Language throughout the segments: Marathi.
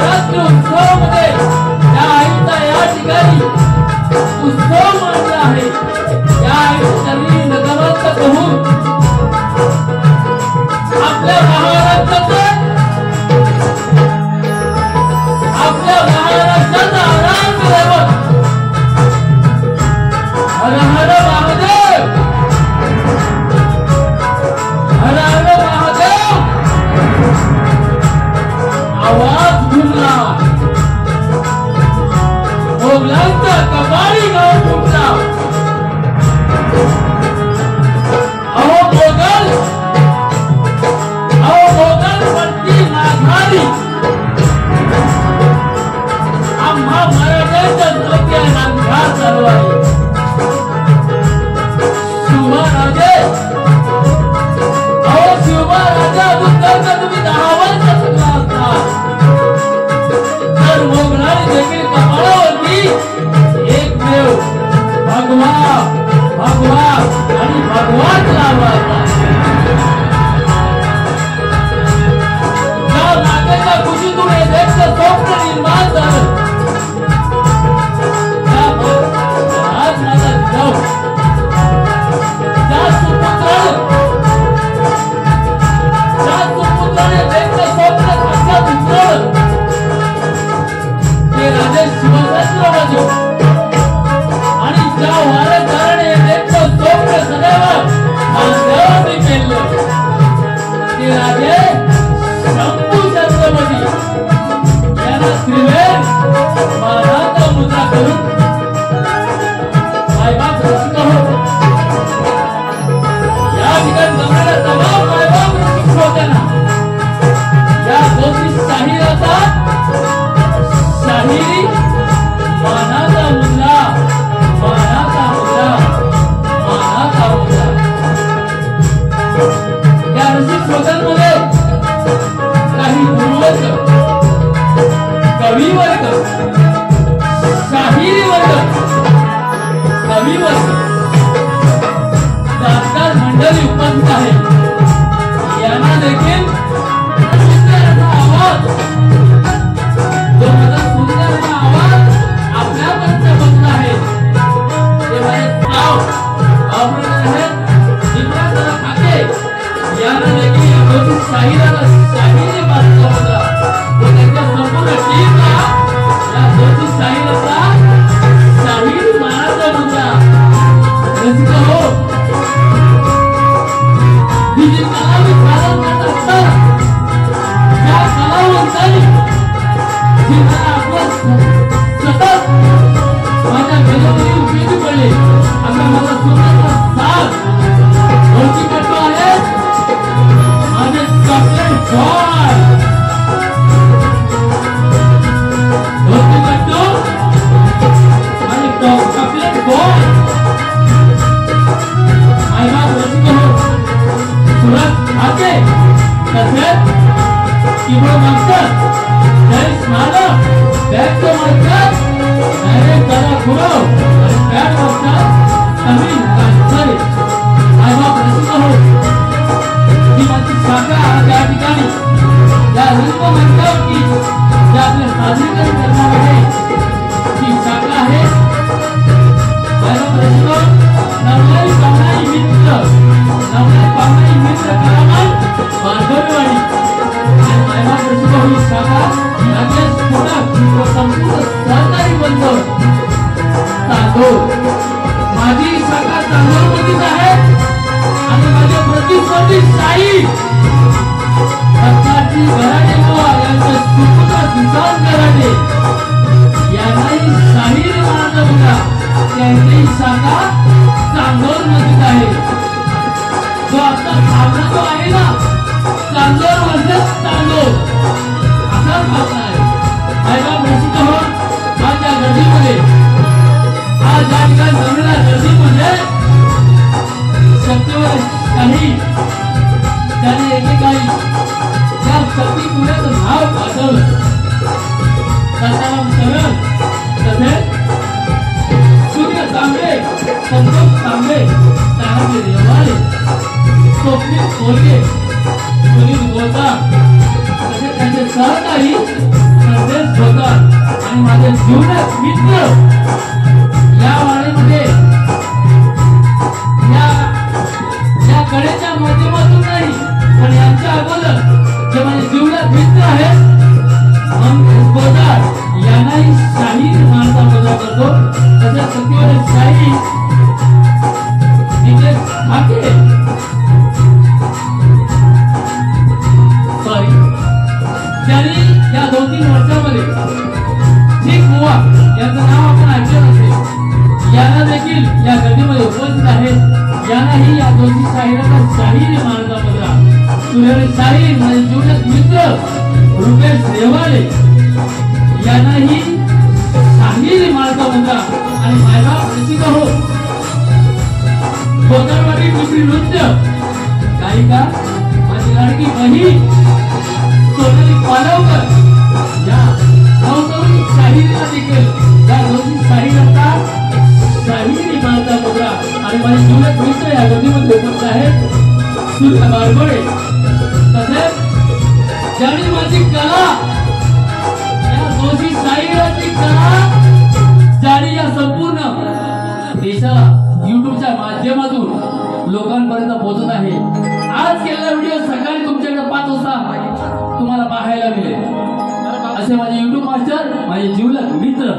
नवरात्र उत्सवामध्ये या आईचा या ठिकाणी उत्सव मानला आहे। या आईने नगरवंत होऊन आपल्या महाराष्ट्राचा आराम करावं। हर हर महादेव, हर हर महादेव आवाज घुमला, मोगलांचा कपाळी गाव घुमला। अहो मोगल वरती माघारी आम्हा मराठ्यांच्या डोक्यात अंधार चालू आहे। शिवराजे, अहो शिवराजा अगोदरचा तुम्ही 10 वर्ष सुद्धा असता तर मोगलांनी देखील कपाळावरती एकमेव भगवा भगवा आणि भगवाच लावला होता। त्या नात्याच्या खुशीतून हे देशाचं स्वप्न निर्माण झालं। आज माझा जाऊ त्या सुपुत्राने देशाचं स्वप्न खात्यात उतरवलं। ते राजे शिवराजराजे आणि ज्या वारसदाराने देशाचं स्वप्न सदैव मांडीवरती पेललं ते राजे शंभू छत्रपती यांना त्रिवेद मानाचा मुद्रा करून मायबाप रसिक हो। या ठिकाणी जमलेल्या तमाम मायबाप रसिक श्रोत्यांना या ज्योतिषशाहीराचा शाहिरी मानाचा मुद्रा, मानाचा मुद्रा, मानाचा मुद्रा। या रसिक श्रोत्यांमध्ये काही गुरुवर्ग, कवी वर्ग, शाहिरी वर्ग, कवी वर्ग, जाणकार मंडळी उपस्थित आहे। यांना देखील सुंदर आवाज, जो माझा सुंदर आवाज आपल्यापर्यंत पोहोचला आहे ते माझे नाव ऑपरेटर आहेत इम्रान खाके। यांना देखील या ज्योतिष शाहिराला शाहिरी बांधला होता व त्यांच्या संपूर्ण टीमला या ज्योतिष शाहिराचा शाहिरी मानाचा मुद्रा। रसिक हो, ही जी कला मी सादर करत असताना या कलावंतांनी जी मला आपलं सतत माझ्या मेलोडी उपयोगी पडले असा माझा सुंदर साथ ओळखी करतो आहे माझे चॉकलेट बॉय ओळखी करतो आणि चॉकलेट बॉय मायबाप रसिक हो सुरत खाके तसेच कीबोर्ड मास्टर जयेश मालक, बॅकचा मास्टर डायरेक्ट दादा खुराव आणि पॅड मास्टर समीर कांसारे। मायबाप रसिक हो, ही माझी शाखा आज या ठिकाणी या रंगमंचावरती जे आपले सादरीकरण करणार आहे ती शाखा आहे मायबाप रसिक हो, नवलाई पावनाई मित्र करामान बांधववाडी आणि मायबाप रसिक हो, ही शाखा राजेश कोटक व संपूर्ण सहकारी बंधू चांदोर। माझी शाखा चांदोरमध्येच आहे आणि माझे प्रतिस्पर्धी साई सत्ताची गराडे बुवा यांचे सुपुत्र किसान गराडे यांनाही शाहीर मानाचा मुद्रा त्यांची शाखा चांदोरमध्येच आहे। जो आता भावना जो आहे ना चांदोर वर्सेस चांदोर असाच भावना आहे। मायबाप रसिक हो, माझ्या गर्दीमध्ये आज या ठिकाणी जमलेल्या गर्दीमध्ये शक्तीवर काही त्याने एकेकाळी त्या शक्ती पुण्याचं नाव पाठवलं सत्ताराम सरळ तसेच सूर्य तांबे, संतोष तांबे, तानाजी रेवाळे, स्वप्नील कोलगे, सुनील गोता तसेच त्यांचे सहकारी संदेश होतात आणि माझे जीवनात मित्र या वाडीमध्ये या कडेच्या माध्यमातून नाही पण यांच्या अगोदर जे माझे जीवनात मित्र आहेत यांनाही शाहीर मानता मुजरा करतो. त्याच्या सतीवर शाही तिथे ठाके सॉरी त्यांनी या 2-3 वर्षामध्ये ठीक बुवा यांचं नाव आपण ऐकलं असेल यांना देखील या गर्दीमध्ये उपस्थित आहेत. यांनाही या 2 शाहिरांना शाहीर मानता मुजरा तुझ्याकडे शाहीर माझे जीवनात मित्र रुपेश देवाले यांनाही शाहीर मानता मुजरा आणि माझा रसिक हो गोदावरी दुसरी नृत्य गायिका माझी लाडकी बहीण सोनाली पालवकर या नवतरुण शाहीरला देखील या 2 शाहिरांना शाहीर मानता मुजरा आणि माझे जीवनात मित्र या गर्दीमध्ये उपस्थित आहेत. सूर्य बारगोडे तसेच ज्यांनी माझी कला या 2 शाहिरांची कला ज्यांनी या संपूर्ण देशाला युट्यूबच्या माध्यमातून लोकांपर्यंत पोहोचत आहे. आज केलेला व्हिडिओ सकाळी तुमच्याकडे 5 वाजता तुम्हाला पाहायला मिळेल. असे माझे युट्यूब मास्टर माझे जीवलग मित्र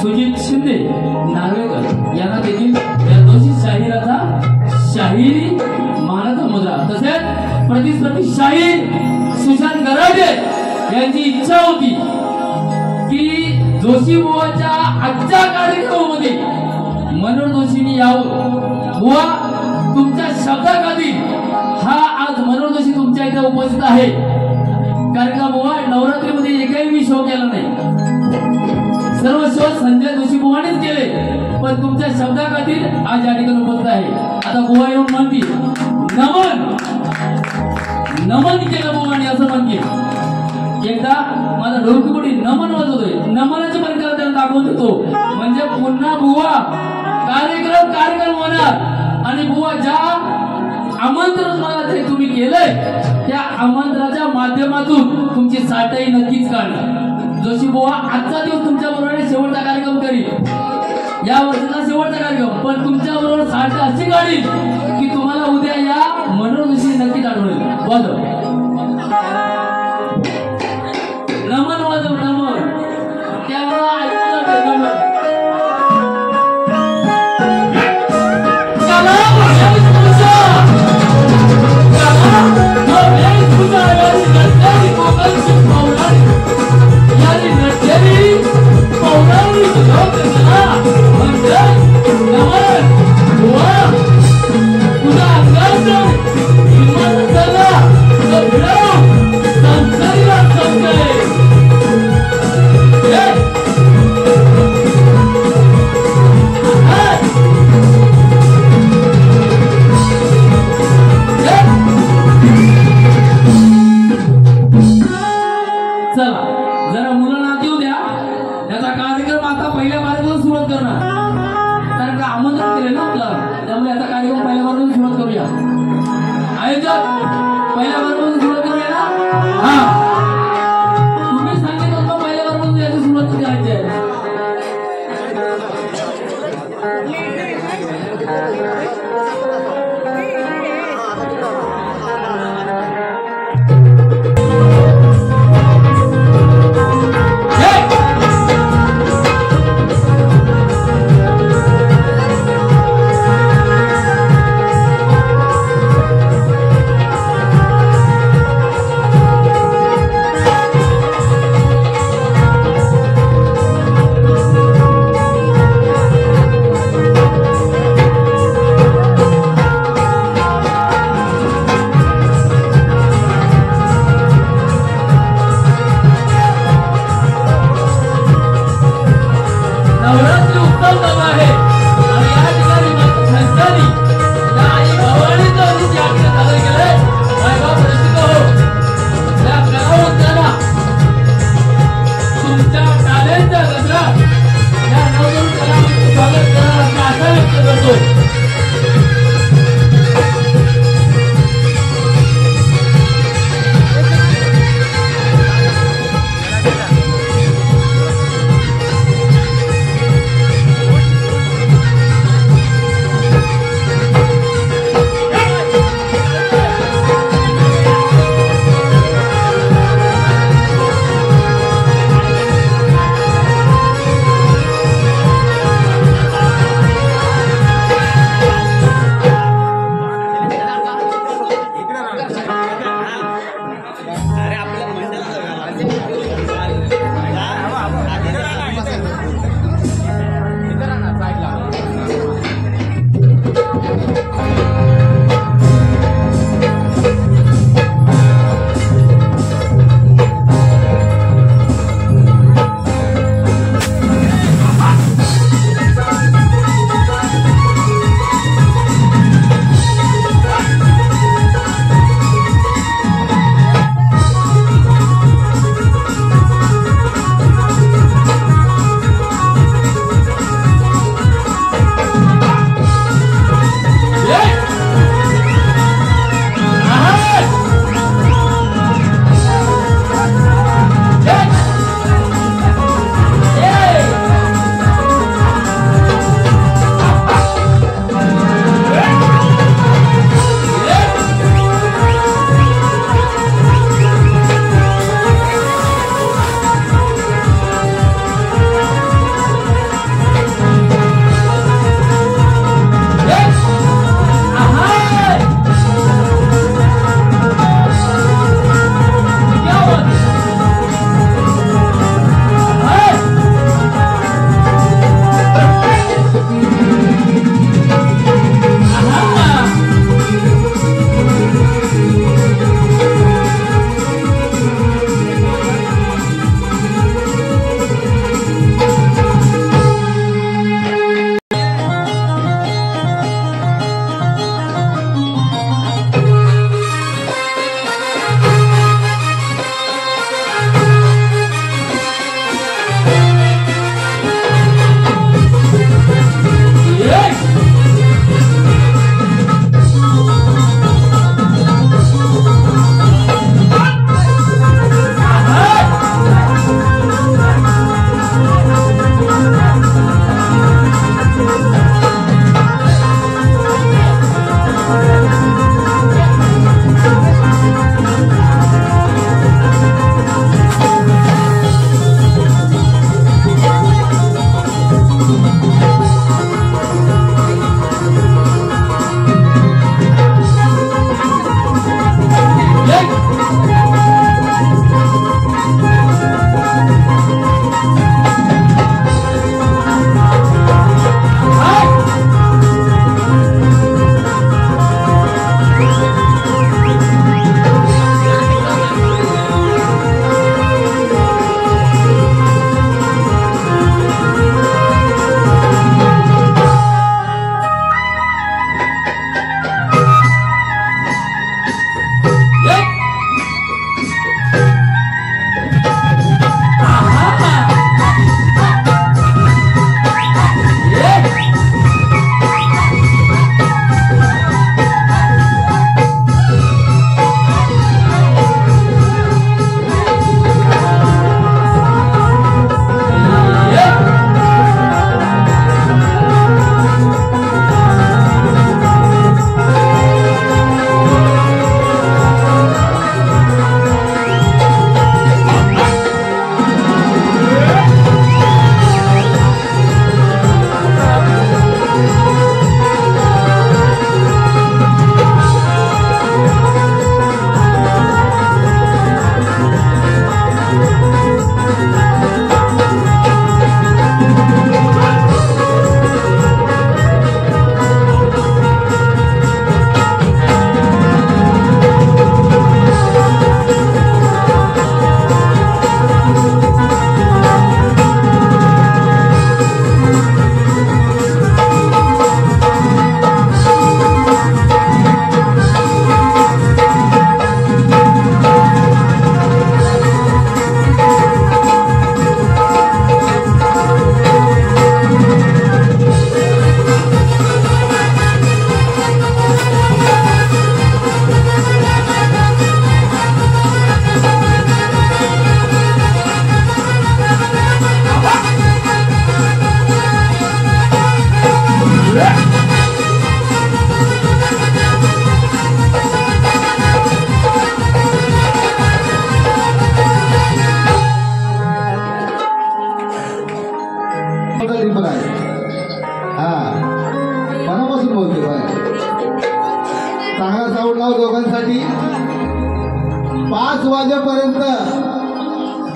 सुजित शिंदे नार्वेकर यांना देखील या 2 शाहिराचा शाहिरी मानता मुजरा तसेच प्रतिस्पर्धी शाहीर सुशांत गराडे यांची इच्छा होती की जोशी बुवाच्या आजच्या कार्यक्रमामध्ये मनोहर जोशींनी यावं. बुवा तुमच्या शब्दाखाली हा आज मनोहर जोशी तुमच्या इथे उपस्थित आहे कारण का बुवा नवरात्रीमध्ये एकही मी शो केला नाही. सर्व शो संजय जोशी बुवानेच केले पण तुमच्या शब्दाखातीर आज या ठिकाणी उपस्थित आहे. आता बुवा येऊन म्हणतील नमन केलं बुवाने असं म्हणतील. एकदा माझा ढोलकीपोटी नमन वाजवतोय नमनाचे प्रकार त्यांना दाखवून देतो म्हणजे पुन्हा बुवा कार्यक्रम होणार आणि बुवा ज्या आमंत्रण मला ते तुम्ही केलंय त्या आमंत्रणाच्या माध्यमातून तुमची साठही नक्कीच काढणार. जोशी बुवा आजचा दिवस तुमच्या बरोबर शेवटचा कार्यक्रम करील या वर्षाचा शेवटचा कार्यक्रम पण तुमच्या बरोबर साठ अशी काढील की तुम्हाला उद्या या मनोहर जोशी नक्कीच आठवेल. वाजव नमन वाजव नमन त्यावेळेला ऐकलं नमन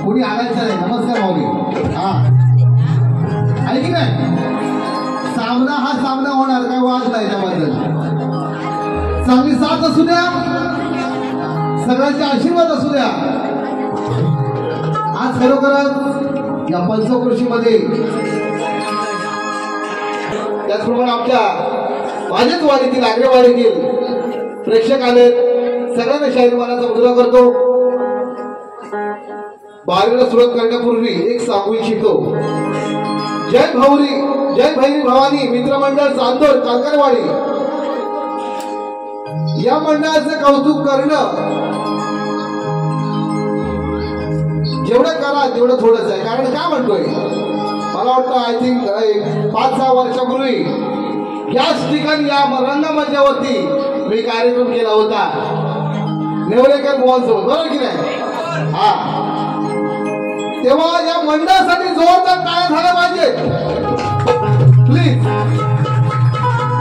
कोणी आणायचं नाही. नमस्कार माऊली. हा आहे की नाही. सामना हा सामना होणार, काय वाद नाही त्याबद्दल. चांगली साथ असू द्या, सगळ्यांचे आशीर्वाद असू द्या. आज खरोखरच या पंचक्रोशीमध्ये त्याचप्रमाणे आमच्या माझ्याच वाडीतील आग्रेवाडीतील प्रेक्षक आले. सगळ्यांना शाहीरवानाचा मुद्रा करतो. बारीला सुरुवात करण्यापूर्वी एक सांगू इच्छितो. जय भैरी भवानी मित्रमंडळ चांदोड कांकरवाडी या मंडळाचे कौतुक करणं जेवढं करा तेवढं थोडंच आहे. कारण काय म्हणतोय, मला वाटतं आय थिंक 5-6 वर्षापूर्वी याच ठिकाणी या रंगमंचावरती मी कार्यक्रम केला होता नेवरेकर मोहन सोबत, बरोबर की नाही. हा, तेव्हा या मंडळासाठी जोरदार टाळ्या झाल्या पाहिजे प्लीज.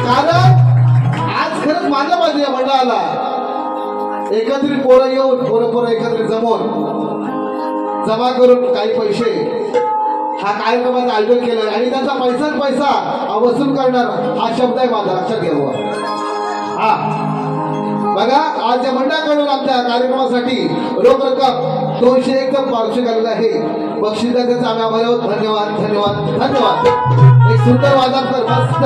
कारण आज खरंच मानलं पाहिजे या मंडळाला. एकत्रित पोरं येऊन पोरं एकत्रित जमा करून काही पैसे हा कार्यक्रमाचं आयोजन केलं आणि त्यांचा पैसा वसूल करणार हा शब्द आहे माझा, लक्षात घ्यावा. हा बघा, आज या मंडळाकडून आमच्या कार्यक्रमासाठी रोख रक्कम 201 पार्श्व आलेला आहे. बक्षिसाचे आम्ही आभार. धन्यवाद धन्यवाद धन्यवाद. एक सुंदर वाजवकर मस्त